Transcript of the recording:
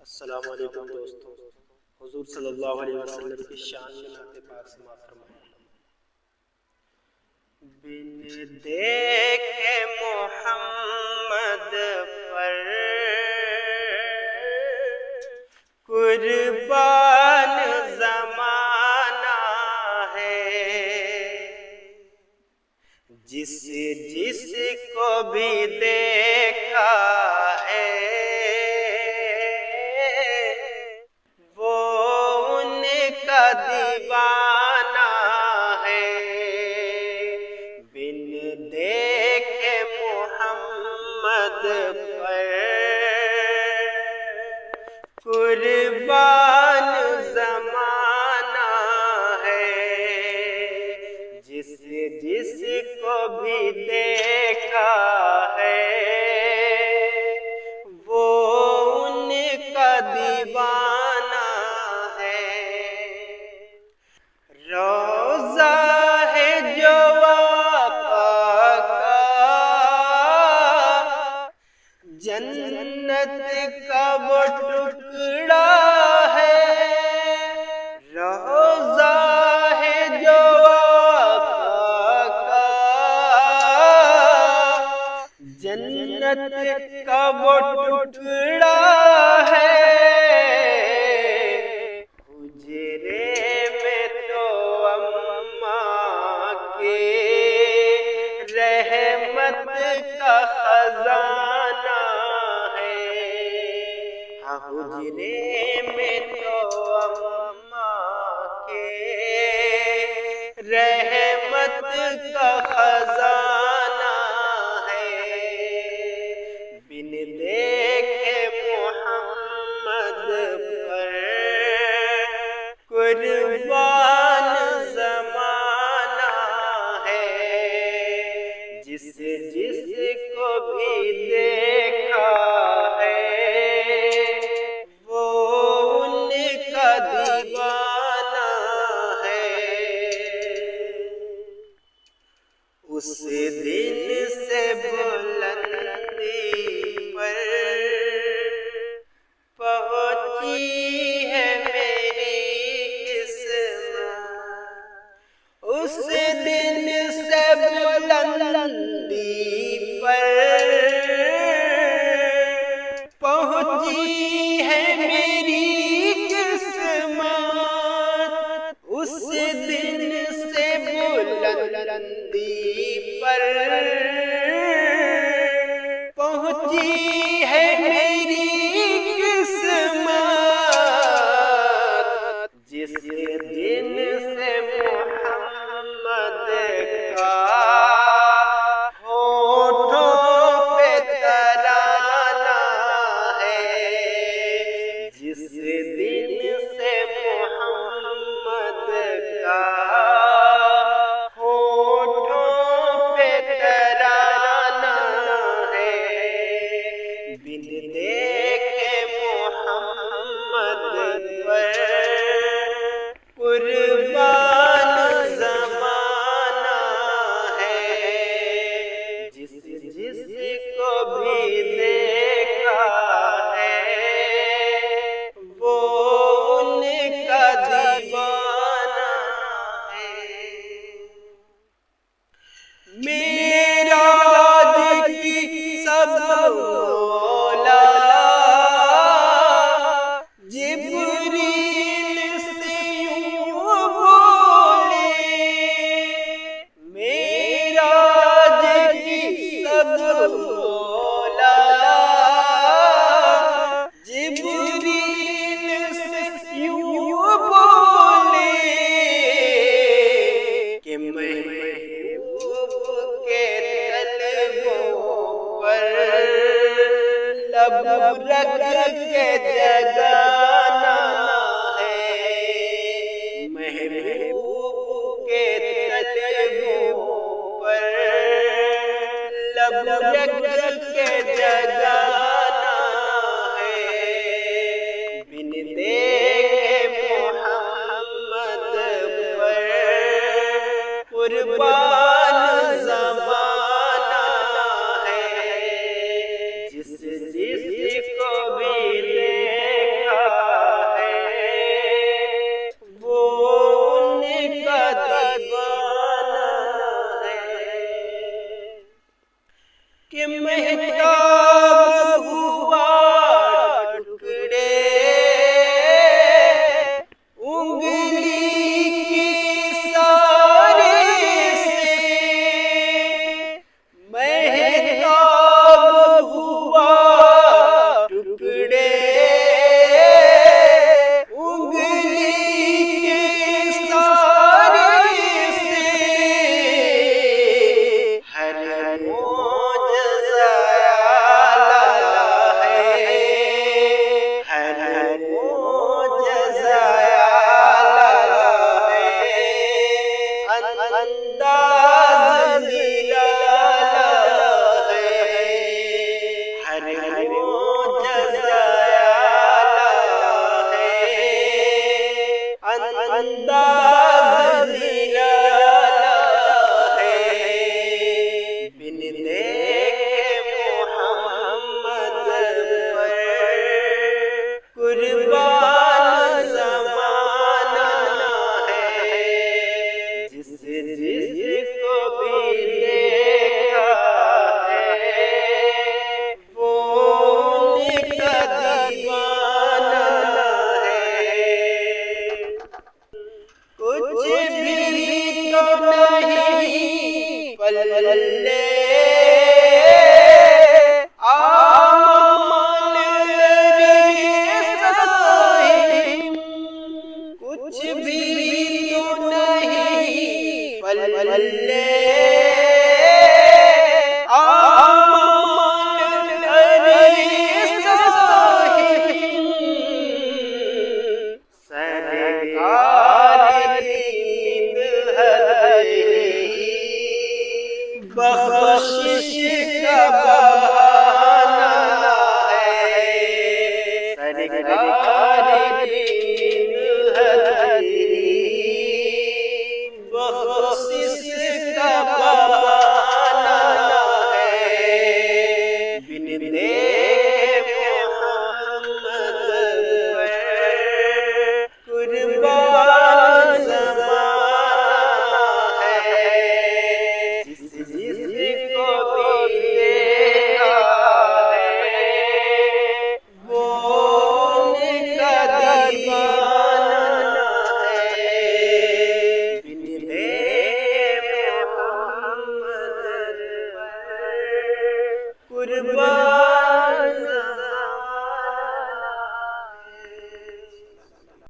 अस्सलामु अलैकुम दोस्तों। हुजूर सल्लल्लाहु अलैहि वसल्लम की शान में नाते पाक समाअत फरमाएं। बिन देखे मोहम्मद पर कुर्बान ज़माना है। जिस को भी देखा है दीवाना है। बिन देखे मोहम्मद पर कुर्बान ज़माना है। जिस को भी देखा है वो उनका दीवाना है। रोज़ा है जो आका का जन्नत का वो टुकड़ा है। रोज़ा है जो आका का जन्नत का वो टुकड़ा है। रहमत का खजाना है। हाँ हुजरे में तो अम्मा के रहमत का खजाना है। बिन देखे मोहम्मद पर कुर्बान ज़माना है। जिस को भी देखा है वो उनका दीवाना है। उस दिन से बुलंदी पर पहुंची है मेरी किस्मत। उस दिन से बुलंदी पर पहुंची है मेरी किस्मत। उस दिन से बुलंदी पर पहुंची है मेरी किस्मत। जिस दिन से मोहम्मद का जिस दिन से मोहम्मद का होठों पे तराना है। बिन देखे मोहम्मद पर कुर्बान ज़माना है। जिस को भी देखा है वो उनका दीवाना है। मेराज की सब मौला जिब्रील से यूं बोले। मेराज की सब मौला जिब्रील से यूं बोले कि महबूब के तलवों पर लब रख के जगाना है। महबूब के तलवों पर लब रख के जगाना है। बिन देखे मोहम्मद पर कुर्बान ज़माना है। जिस को भी देखा अंदा